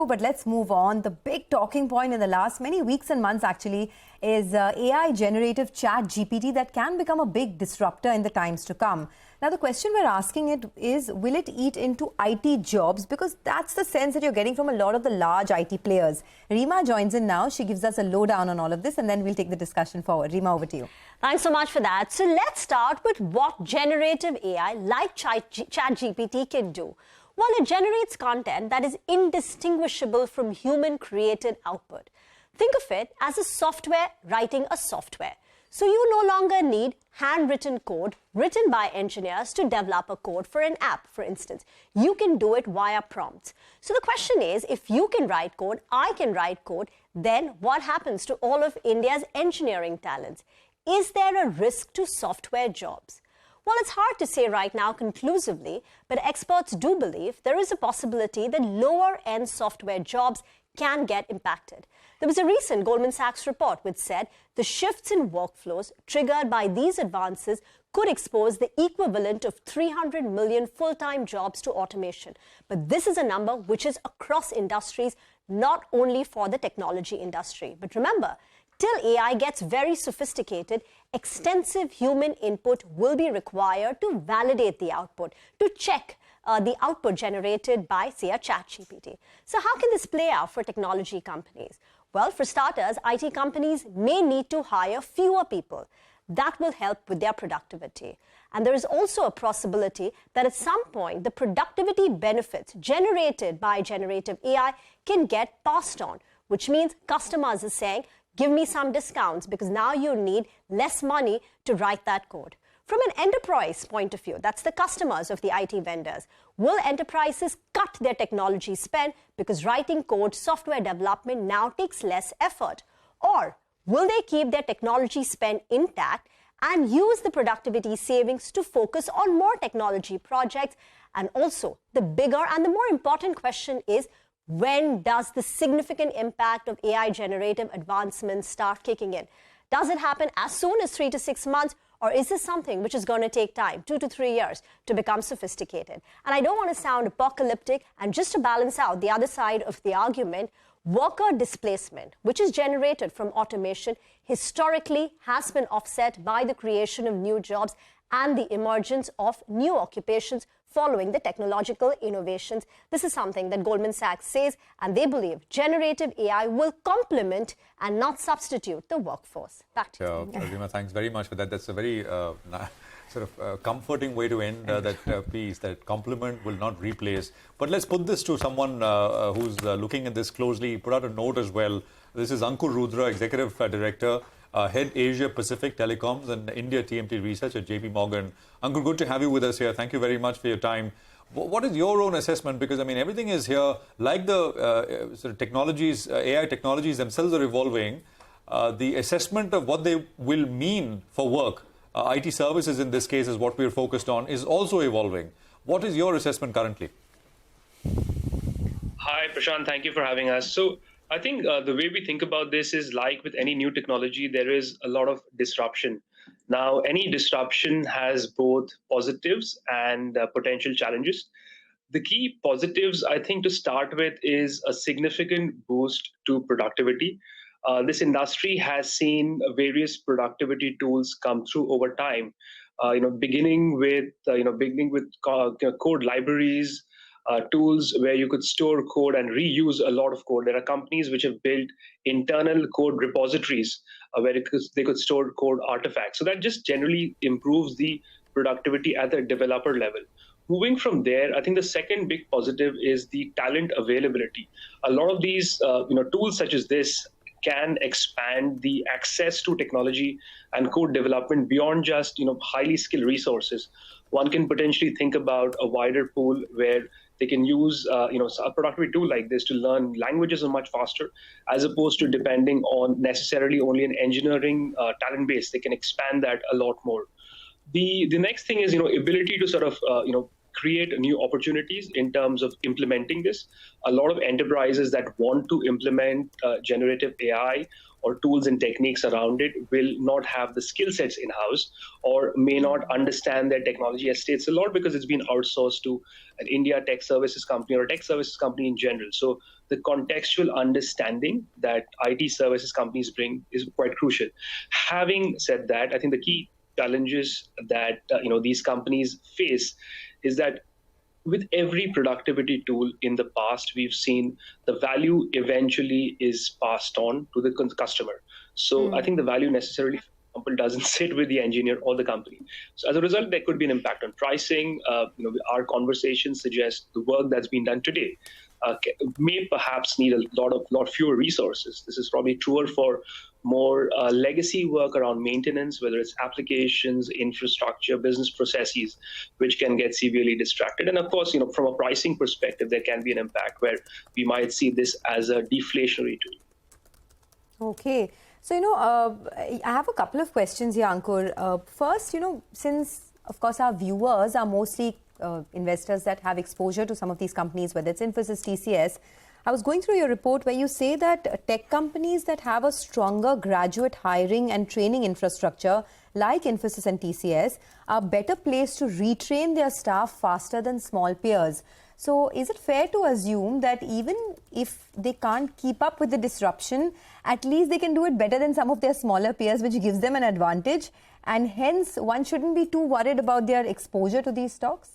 But let's move on. The big talking point in the last many weeks and months actually is AI generative chat GPT that can become a big disruptor in the times to come. Now the question we're asking it is, will it eat into IT jobs? Because that's the sense that you're getting from a lot of the large IT players. Rima joins in now. She gives us a lowdown on all of this and then we'll take the discussion forward. Rima, over to you. Thanks so much for that. So let's start with what generative AI like ChatGPT can do. Well, it generates content that is indistinguishable from human-created output. Think of it as a software writing a software. So you no longer need handwritten code written by engineers to develop a code for an app, for instance. You can do it via prompts. So the question is, if you can write code, I can write code, then what happens to all of India's engineering talents? Is there a risk to software jobs? Well, it's hard to say right now conclusively, but experts do believe there is a possibility that lower-end software jobs can get impacted. There was a recent Goldman Sachs report which said the shifts in workflows triggered by these advances could expose the equivalent of 300 million full-time jobs to automation. But this is a number which is across industries, not only for the technology industry. But remember, till AI gets very sophisticated, extensive human input will be required to validate the output, to check the output generated by, say, a ChatGPT. So how can this play out for technology companies? Well, for starters, IT companies may need to hire fewer people. That will help with their productivity. And there is also a possibility that at some point, the productivity benefits generated by generative AI can get passed on, which means customers are saying, give me some discounts because now you need less money to write that code. From an enterprise point of view, that's the customers of the IT vendors, will enterprises cut their technology spend because writing code, software development now takes less effort? Or will they keep their technology spend intact and use the productivity savings to focus on more technology projects? And also, the bigger and the more important question is, when does the significant impact of AI generative advancements start kicking in? Does it happen as soon as 3 to 6 months, or is this something which is going to take time, 2 to 3 years, to become sophisticated? And I don't want to sound apocalyptic, and just to balance out the other side of the argument, worker displacement, which is generated from automation, historically has been offset by the creation of new jobs and the emergence of new occupations following the technological innovations. This is something that Goldman Sachs says, and they believe generative AI will complement and not substitute the workforce. Back to you. Rima, thanks very much for that. That's a very comforting way to end that piece, that complement will not replace. But let's put this to someone who's looking at this closely. Put out a note as well. This is Ankur Rudra, Executive Director, Head Asia Pacific Telecoms and India TMT Research at JPMorgan. Ankur, good to have you with us here. Thank you very much for your time. What is your own assessment? Because, I mean, everything is here, like the sort of technologies, AI technologies themselves are evolving. The assessment of what they will mean for work, IT services in this case is what we're focused on, is also evolving. What is your assessment currently? Hi, Prashant. Thank you for having us. So I think the way we think about this is like with any new technology, there is a lot of disruption. Now, any disruption has both positives and potential challenges. The key positives, I think, to start with is a significant boost to productivity. This industry has seen various productivity tools come through over time. Beginning with code libraries, tools where you could store code and reuse a lot of code. There are companies which have built internal code repositories where they could store code artifacts. So that just generally improves the productivity at the developer level. Moving from there, I think the second big positive is the talent availability. A lot of these tools such as this can expand the access to technology and code development beyond just highly skilled resources. One can potentially think about a wider pool where they can use a productivity tool like this to learn languages much faster, as opposed to depending on necessarily only an engineering talent base. They can expand that a lot more. The next thing is ability to sort of create new opportunities in terms of implementing this. A lot of enterprises that want to implement generative AI or tools and techniques around it will not have the skill sets in-house or may not understand their technology estates a lot because it's been outsourced to an India tech services company or a tech services company in general. So the contextual understanding that IT services companies bring is quite crucial. Having said that, I think the key challenges that these companies face is that with every productivity tool in the past, we've seen the value eventually is passed on to the customer. So I think the value necessarily, for example, doesn't sit with the engineer or the company. So as a result, there could be an impact on pricing. Our conversations suggest the work that's been done today may perhaps need a lot fewer resources. This is probably truer for more legacy work around maintenance, whether it's applications, infrastructure, business processes, which can get severely distracted. And of course, from a pricing perspective, there can be an impact where we might see this as a deflationary tool. Okay. So, I have a couple of questions here, Ankur. First, since, of course, our viewers are mostly investors that have exposure to some of these companies, whether it's Infosys, TCS, I was going through your report where you say that tech companies that have a stronger graduate hiring and training infrastructure, like Infosys and TCS, are better placed to retrain their staff faster than small peers. So is it fair to assume that even if they can't keep up with the disruption, at least they can do it better than some of their smaller peers, which gives them an advantage? And hence, one shouldn't be too worried about their exposure to these stocks?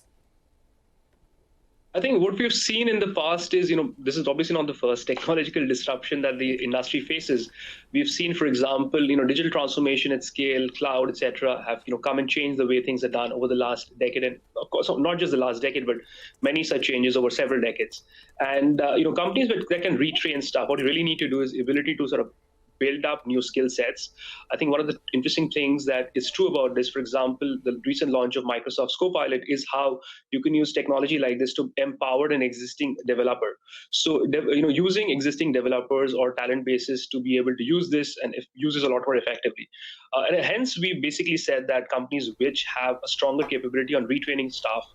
I think what we've seen in the past is, this is obviously not the first technological disruption that the industry faces. We've seen, for example, digital transformation at scale, cloud, etc., have come and changed the way things are done over the last decade, and of course, not just the last decade, but many such changes over several decades. And companies that can retrain staff, what you really need to do is ability to sort of build up new skill sets. I think one of the interesting things that is true about this, for example, the recent launch of Microsoft's Copilot, is how you can use technology like this to empower an existing developer. So, using existing developers or talent bases to be able to use this and use this a lot more effectively. And hence, we basically said that companies which have a stronger capability on retraining staff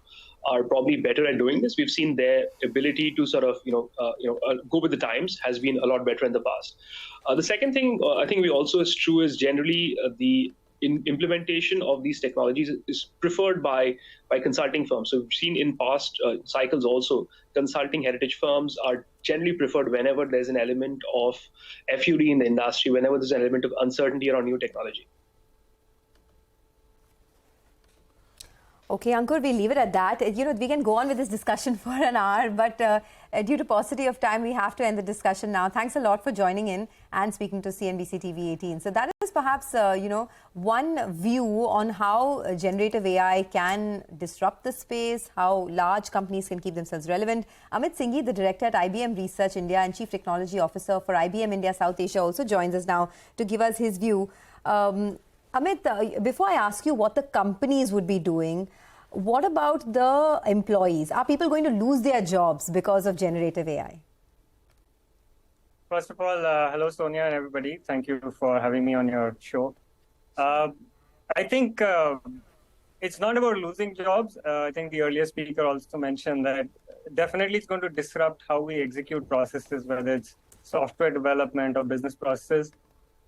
are probably better at doing this. We've seen their ability to sort of, go with the times has been a lot better in the past. The second thing I think we also is true is generally the implementation of these technologies is preferred by consulting firms. So we've seen in past cycles also, consulting heritage firms are generally preferred whenever there's an element of FUD in the industry, whenever there's an element of uncertainty around new technology. Okay, Ankur, we'll leave it at that. We can go on with this discussion for an hour, but due to paucity of time, we have to end the discussion now. Thanks a lot for joining in and speaking to CNBC-TV18. So that is perhaps, one view on how generative AI can disrupt the space, how large companies can keep themselves relevant. Amith Singhee, the director at IBM Research India and Chief Technology Officer for IBM India South Asia, also joins us now to give us his view. Amit, before I ask you what the companies would be doing, what about the employees? Are people going to lose their jobs because of generative AI? First of all, hello, Sonia and everybody. Thank you for having me on your show. I think it's not about losing jobs. I think the earlier speaker also mentioned that definitely it's going to disrupt how we execute processes, whether it's software development or business processes.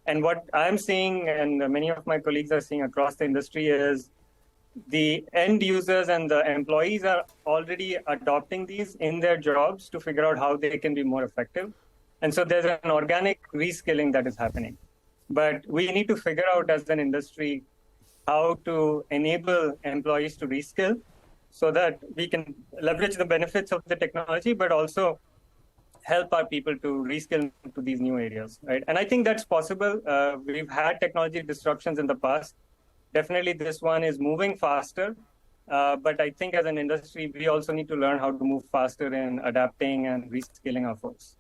And what I'm seeing, and many of my colleagues are seeing across the industry, is the end users and the employees are already adopting these in their jobs to figure out how they can be more effective. And so there's an organic reskilling that is happening. But we need to figure out as an industry how to enable employees to reskill so that we can leverage the benefits of the technology, but also help our people to reskill to these new areas, right? And I think that's possible. We've had technology disruptions in the past. Definitely this one is moving faster. But I think as an industry, we also need to learn how to move faster in adapting and reskilling our folks.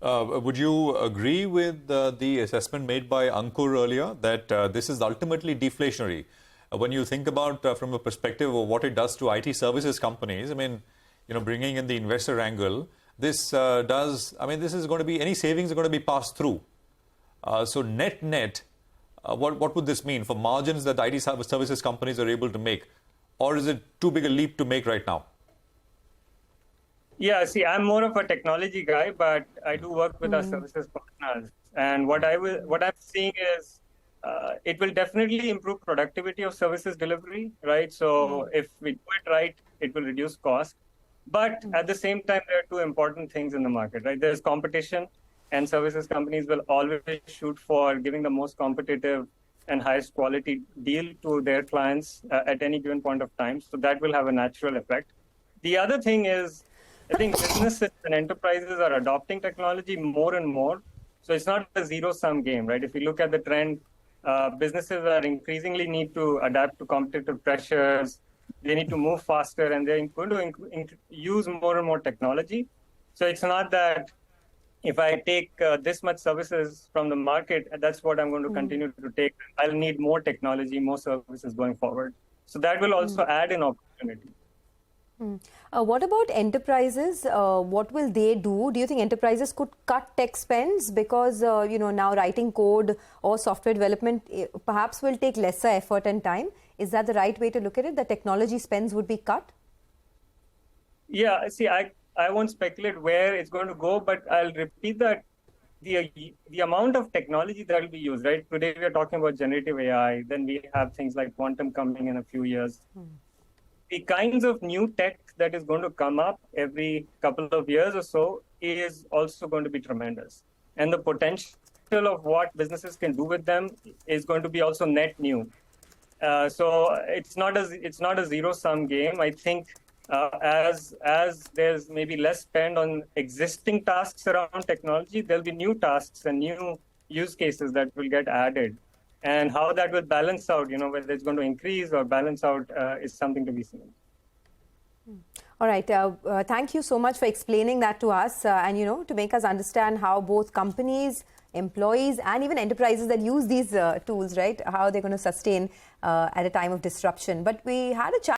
Would you agree with the assessment made by Ankur earlier that this is ultimately deflationary? When you think about from a perspective of what it does to IT services companies, I mean, bringing in the investor angle, this this is going to be, any savings are going to be passed through. So net, what would this mean for margins that IT services companies are able to make? Or is it too big a leap to make right now? Yeah, see, I'm more of a technology guy, but I do work with our services partners. And what I'm seeing is it will definitely improve productivity of services delivery, right? So if we do it right, it will reduce cost. But at the same time, there are two important things in the market, right? There's competition, and services companies will always shoot for giving the most competitive and highest quality deal to their clients at any given point of time. So that will have a natural effect. The other thing is, I think businesses and enterprises are adopting technology more and more. So it's not a zero-sum game, right? If you look at the trend, businesses are increasingly need to adapt to competitive pressures. They need to move faster, and they're going to use more and more technology. So it's not that if I take this much services from the market, that's what I'm going to continue to take. I'll need more technology, more services going forward. So that will also add an opportunity. What about enterprises? What will they do? Do you think enterprises could cut tech spends because now writing code or software development perhaps will take lesser effort and time? Is that the right way to look at it? The technology spends would be cut? Yeah, see, I won't speculate where it's going to go, but I'll repeat that the amount of technology that will be used, right? Today we are talking about generative AI, then we have things like quantum coming in a few years. The kinds of new tech that is going to come up every couple of years or so is also going to be tremendous. And the potential of what businesses can do with them is going to be also net new. So it's not a zero-sum game. I think as there's maybe less spend on existing tasks around technology, there'll be new tasks and new use cases that will get added. And how that will balance out, whether it's going to increase or balance out is something to be seen. All right. Thank you so much for explaining that to us and, to make us understand how both companies, employees and even enterprises that use these tools, right, how they're going to sustain at a time of disruption. But we had a chat